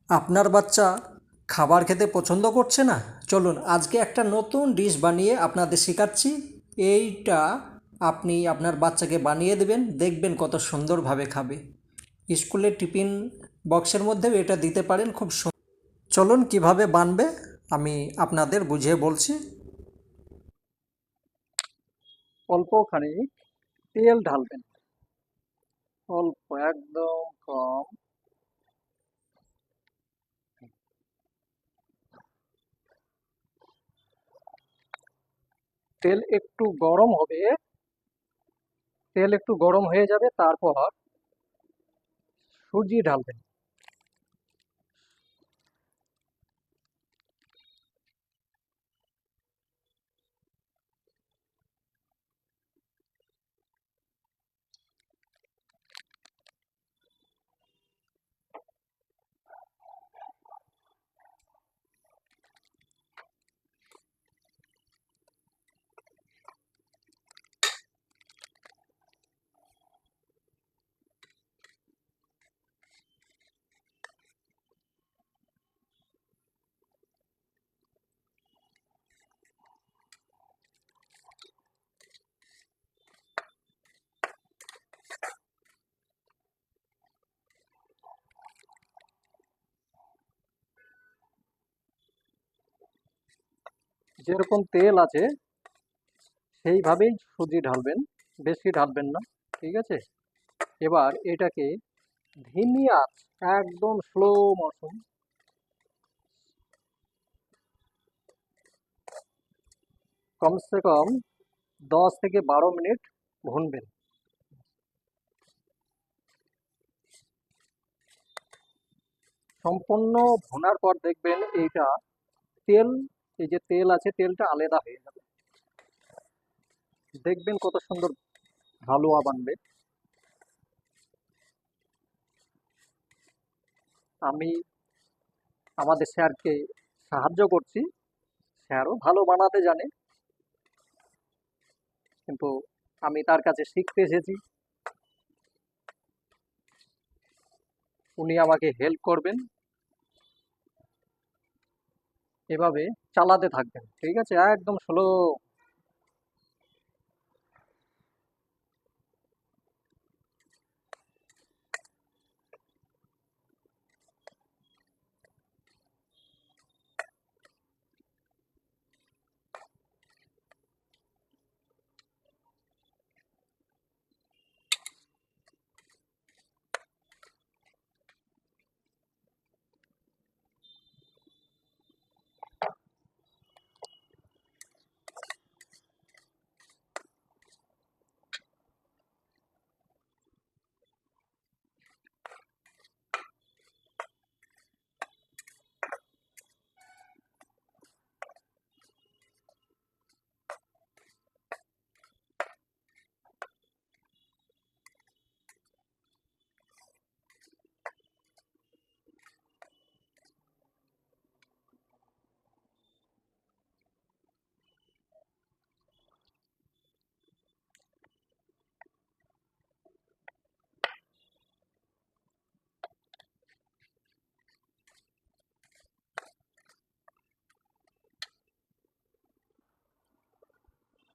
আপনার বাচ্চা খাবার খেতে পছন্দ করছে না? চলুন আজকে একটা নতুন ডিশ বানিয়ে আপনাদের শেখাচ্ছি। এইটা আপনি আপনার বাচ্চাকে বানিয়ে দেবেন, দেখবেন কত সুন্দরভাবে খাবে। স্কুলের টিফিন বক্সের মধ্যেও এটা দিতে পারেন, খুব চলুন কিভাবে বানবে আমি আপনাদের বুঝিয়ে বলছি। অল্প খানিক তেল ঢালবেন, অল্প একদম কম। তেল একটু গরম হবে, তেল একটু গরম হয়ে যাবে, তারপর সুজি ঢালবেন। যেরকম তেল আছে সেইভাবেই সুজি ঢালবেন, বেশি ঢালবেন না, ঠিক আছে? এবার এটাকে ধিমি আঁচ, একদম স্লো মোশন, কমসে কম 10 থেকে 12 মিনিট ভুনবেন। সম্পূর্ণ ভুনার পর দেখবেন এইটা তেল, এই যে তেল আছে তেলটা আলাদা হয়ে যাবে, দেখবেন কত সুন্দর হালুয়া বানবে। আমি আমাদের স্যারকে সাহায্য করছি, স্যারও ভালো বানাতে জানে, কিন্তু আমি তার কাছে শিখতে এসেছি, উনি আমাকে হেল্প করবেন। এভাবে চালাতে থাকবেন, ঠিক আছে? একদম স্লো।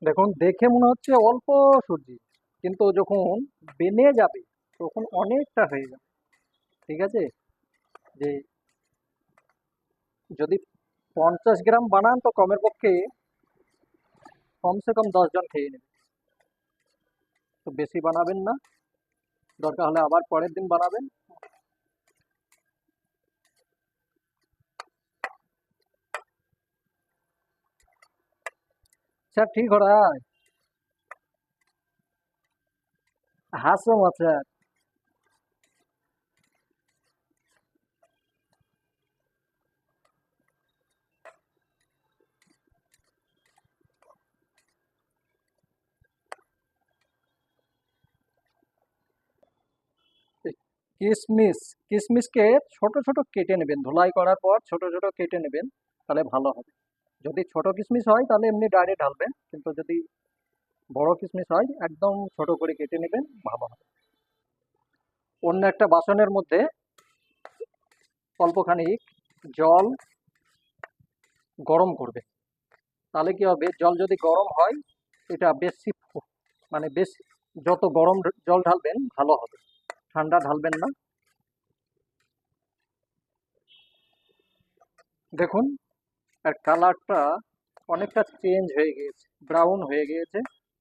দেখুন, দেখে মনে হচ্ছে অল্প সুজি, কিন্তু যখন বেনে যাবে তখন অনেকটা হয়ে যাবে, ঠিক আছে? যে যদি 50 গ্রাম বানান তো কমের পক্ষে কমসে কম 10 জন খেয়ে নেবে। তো বেশি বানাবেন না, দরকার হলে আবার পরের দিন বানাবেন। স্যার ঠিক हो रहा है? হাসো মত স্যার। কিশমিশ, কিশমিশকে ছোট ছোট কেটে নেবেন, ধুলাই করার পর ছোট ছোট কেটে নেবেন, তাহলে ভালো হবে। যদি ছোট কিশমিশ হয় তাহলে এমনি ডাইরেক্ট ঢালবেন, কিন্তু যদি বড় কিশমিশ হয় একদম ছোট করে কেটে নেবেন, ভালো হবে। অন্য একটা বাসনের মধ্যে অল্পখানি জল গরম করবে। তাহলে কি হবে, জল যদি গরম হয় এটা বেশি মানে বেশি, যত গরম জল ঢালবেন ভালো হবে, ঠান্ডা ঢালবেন না। দেখুন আর কালারটা অনেকটা চেঞ্জ হয়ে গিয়েছে, ব্রাউন হয়ে গিয়েছে।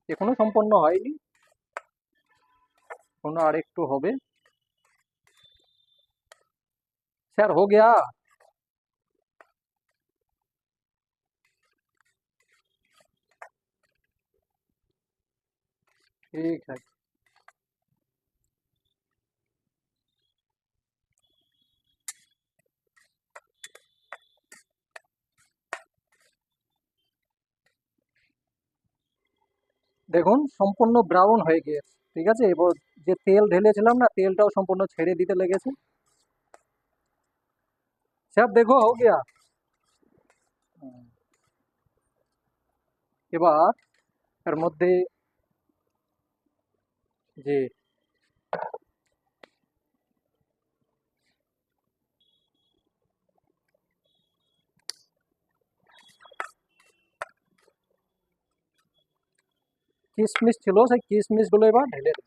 এখনো সম্পূর্ণ হয়নি, এখনো আর একটু হবে। স্যার হো গিয়া। ঠিক আছে। দেখুন সম্পূর্ণ ব্রাউন হয়ে গিয়েছে, ঠিক আছে। এবার যে তেল ঢেলেছিলাম না, তেলটাও সম্পূর্ণ ছেড়ে দিতে লেগেছে। স্যার দেখো হো গিয়া। এবার এর মধ্যে যে কিশমিশ ছিল সেই কিশমিশগুলো এবার ঢেলে দেবো।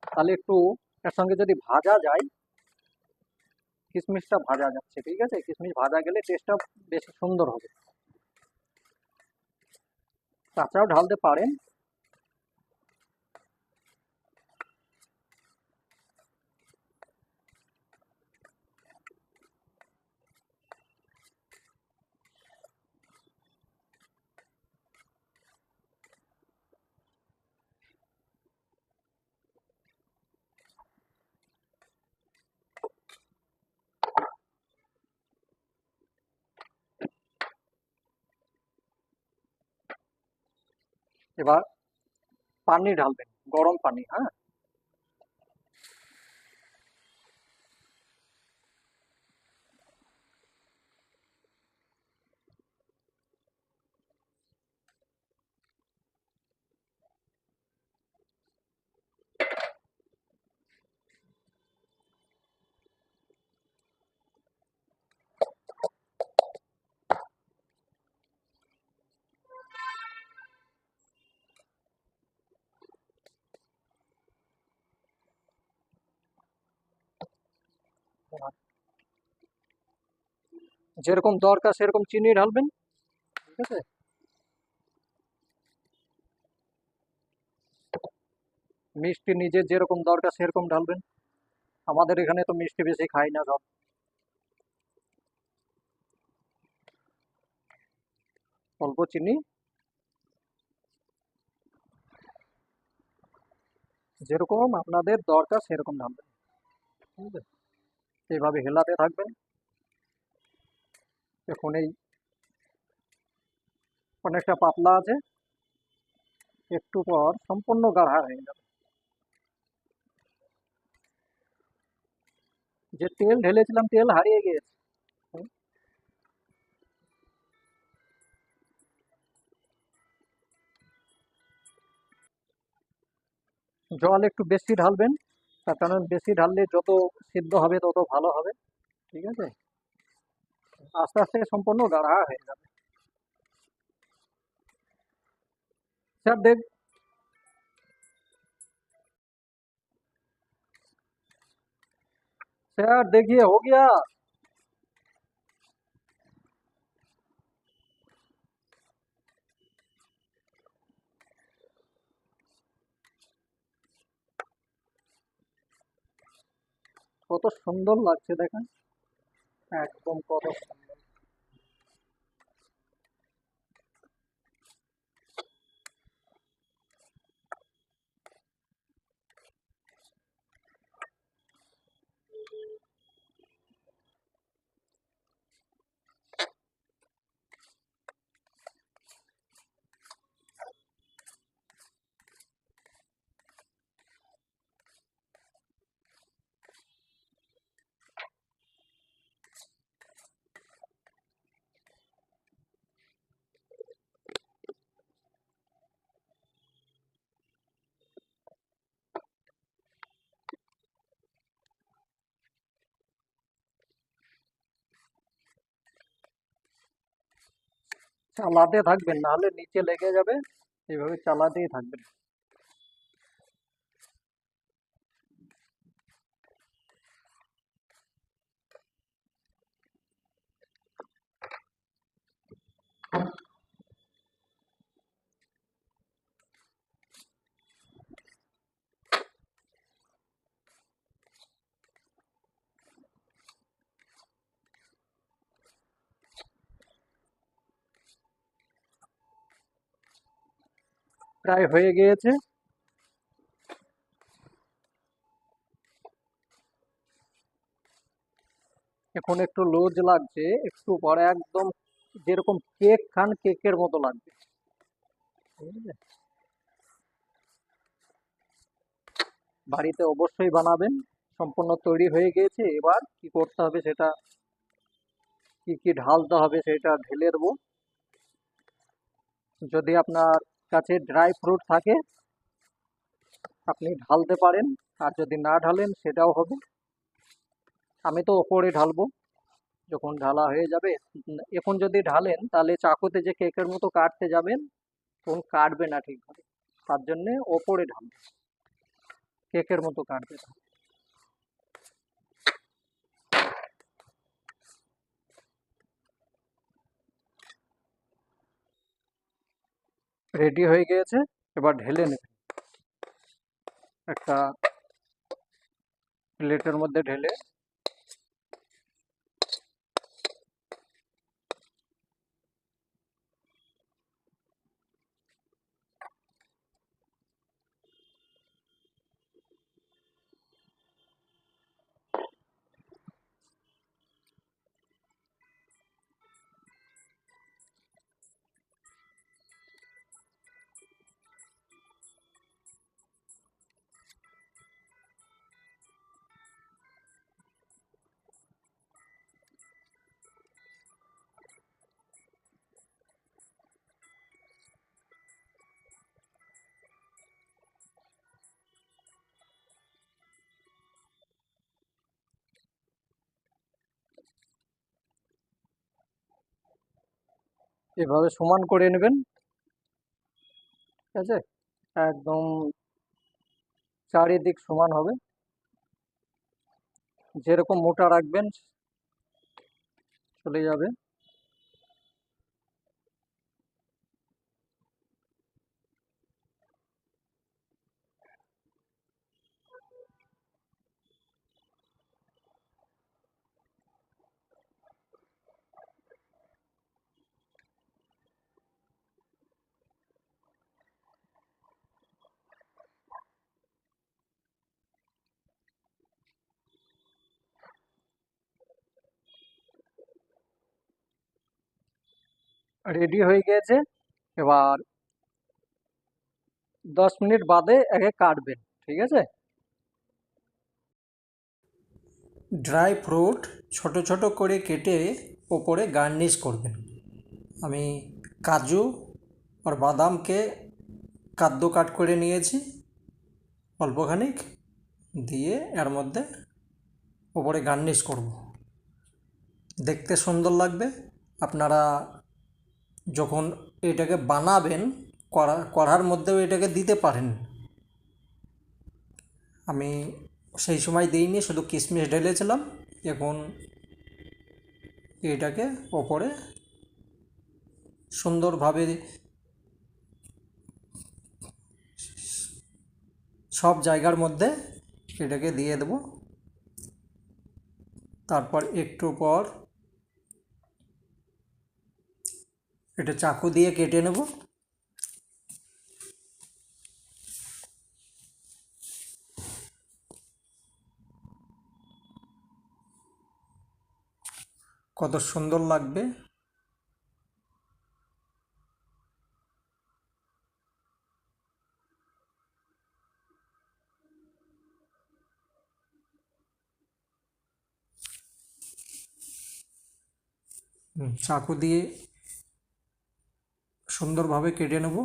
তাহলে একটু এর সঙ্গে যদি ভাজা যায়, কিশমিশটা ভাজা যাচ্ছে, ঠিক আছে, কিশমিশ ভাজা গেলে টেস্টটা বেশি সুন্দর হবে। কাঁচাও ঢালতে পারেন। এবার পানি ঢালবেন, গরম পানি, হ্যাঁ। যেরকম দরকার সেরকম চিনি ঢালবেন, ঠিক আছে। মিষ্টি নিজের যেরকম দরকার সেরকম ঢালবেন। আমাদের এখানে তো মিষ্টি বেশি খাই না সব। অল্প চিনি, যেরকম আপনাদের দরকার সেরকম ঢালবেন, ঠিক আছে। এইভাবে হেলাতে থাকবেন। এখন এই অনেকটা পাতলা আছে, একটু পর সম্পূর্ণ গাঢ়া হয়ে যাবে। যে তেল ঢেলেছিলাম তেল হারিয়ে গিয়েছে। জল একটু বেশি ঢালবেন, তার কারণ বেশি ঢাললে যত সিদ্ধ হবে তত ভালো হবে, ঠিক আছে। আস্তে আস্তে সম্পূর্ণ গাঢ়া হয়ে যাবে। স্যার দেখ, স্যার देखिए हो गया। কত সুন্দর লাগছে দেখেন, একদম কত সুন্দর। চালাতে থাকবেন, নাহলে নিচে লেগে যাবে। এইভাবে চালাতেই থাকবেন। প্রায় হয়ে গিয়েছে। এখন একটু লুজ লাগছে, একটু পরে একদম যেরকম কেক খান কেকের মতো লাগবে। ঠিক আছে? বাড়িতে অবশ্যই বানাবেন। সম্পূর্ণ তৈরি হয়ে গিয়েছে, এবার কি করতে হবে সেটা, কি কি ঢালতে হবে সেটা ঢেলে দেবো। যদি আপনার কাছে ড্রাই ফ্রুট থাকে আপনি ঢালতে পারেন, আর যদি না ঢালেন সেটাও হবে। আমি তো ওপরে ঢালবো যখন ঢালা হয়ে যাবে। এখন যদি ঢালেন তাহলে চাকুতে যে কেকের মতো কাটতে যাবেন তখন কাটবে না ঠিকভাবে। তার জন্যে ওপরে ঢালবে, কেকের মতো কাটবে না। রেডি হয়ে গিয়েছে, এবার ঢেলে নেবেন একটা প্লেটের মধ্যে ঢেলে। এভাবে সমান করে নেবেন। ঠিক আছে? একদম চারিদিক সমান হবে। যেরকম মোটা রাখবেন চলে যাবে। রেডি হয়ে গিয়েছে। এবার 10 মিনিট বাদে একে কাটবেন। ঠিক আছে? ড্রাই ফ্রুট ছোট ছোট করে কেটে ওপরে গার্নিশ করবেন। আমি কাজু আর বাদামকে কাদ্দু কাট করে নিয়েছি অল্পখানিক, দিয়ে এর মধ্যে ওপরে গার্নিশ করব। দেখতে সুন্দর লাগবে। আপনারা যখন এটাকে বানাবেন কড়ার মধ্যেও এটাকে দিতে পারেন। আমি সেই সময় দিইনি, শুধু কিশমিশ ঢেলেছিলাম। এখন এটাকে ওপরে সুন্দরভাবে সব জায়গার মধ্যে এটাকে দিয়ে দেব। তারপর একটু পর এটা চাকু দিয়ে কেটে নেব। কত সুন্দর লাগবে। চাকু দিয়ে সুন্দরভাবে কেটে নেব।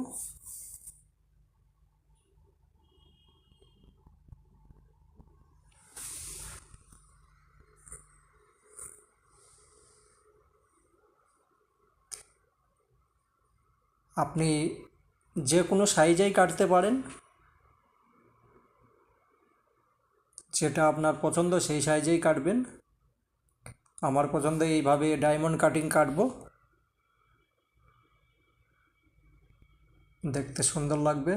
আপনি যে কোনো সাইজেই কাটতে পারেন, যেটা আপনার পছন্দ সেই সাইজেই কাটবেন। আমার পছন্দ এইভাবে ডায়মন্ড কাটিং কাটবো, দেখতে সুন্দর লাগবে।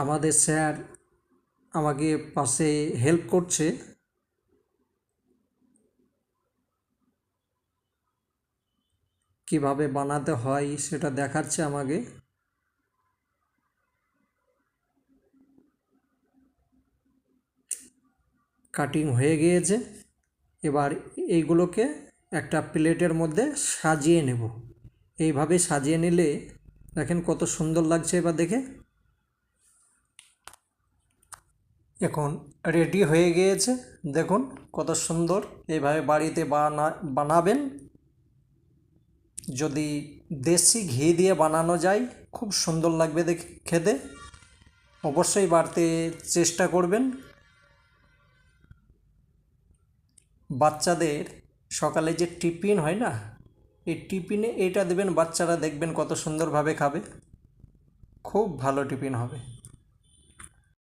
আমাদের স্যার আমাকে পাশে হেল্প করছে, কিভাবে বানাতে হয় সেটা দেখাচ্ছে আমাকে। কাটিং হয়ে গিয়েছে, এবার এইগুলোকে একটা প্লেটের মধ্যে সাজিয়ে নেব। এইভাবে সাজিয়ে নিলে দেখেন কত সুন্দর লাগছে। এবার দেখে এখন রেডি হয়ে গিয়েছে, দেখুন কত সুন্দর। এইভাবে বাড়িতে বানাবেন। যদি দেশি ঘি দিয়ে বানানো যায় খুব সুন্দর লাগবে দেখে খেতে। অবশ্যই বাড়িতে চেষ্টা করবেন। বাচ্চাদের সকালে যে টিফিন হয় না, এই টিফিনে এটা দেবেন, বাচ্চারা দেখবেন কত সুন্দরভাবে খাবে। খুব ভালো টিফিন হবে।